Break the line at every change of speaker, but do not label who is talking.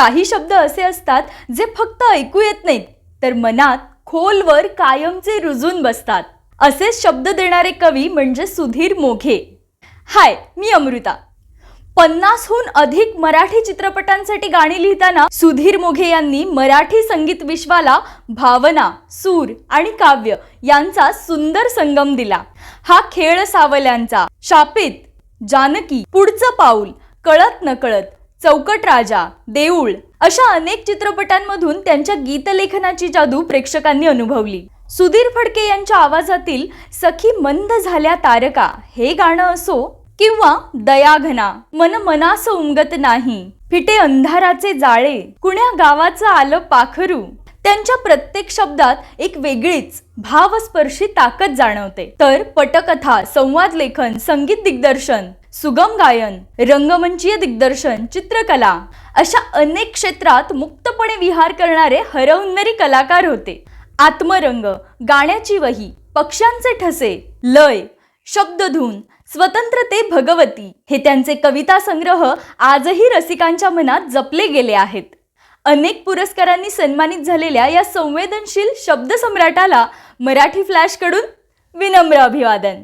काही शब्द असे असतात जे फक्त ऐकू येत नाहीत तर मनात खोलवर कायमचे रुजून बसतात. असेच शब्द देणारे कवी म्हणजे सुधीर मोघे. हाय, मी अमृता. 50हून अधिक मराठी चित्रपटांसाठी गाणी लिहिताना सुधीर मोघे यांनी मराठी संगीत विश्वाला भावना, सूर आणि काव्य यांचा सुंदर संगम दिला. हा खेळ सावल्यांचा, शापित, जानकी, पुढचं पाऊल, कळत नकळत, चौकट राजा, देऊळ अशा अनेक चित्रपटांमधून त्यांच्या गीतलेखनाची जादू प्रेक्षकांनी अनुभवली. सुधीर फडके यांच्या आवाजातील सखी मंद झाल्या तारका हे गाणं असो किंवा दयाघना, मन मनास उमगत नाही, फिटे अंधाराचे जाळे, कुण्या गावाचं आलं पाखरू, त्यांच्या प्रत्येक शब्दात एक वेगळीच भावस्पर्शी ताकद जाणवते. तर पटकथा, संवाद लेखन, संगीत दिग्दर्शन, सुगम गायन, रंगमंचीय दिग्दर्शन, चित्रकला अशा अनेक क्षेत्रात मुक्तपणे विहार करणारे हरहुन्नरी कलाकार होते. आत्मरंग, गाण्याची वही, पक्ष्यांचे ठसे, लय, शब्दधून, स्वतंत्रते भगवती हे त्यांचे कविता संग्रह आजही रसिकांच्या मनात जपले गेले आहेत. अनेक पुरस्कारांनी सन्मानित झालेल्या या संवेदनशील शब्द सम्राटाला मराठी फ्लॅश कडून विनम्र अभिवादन.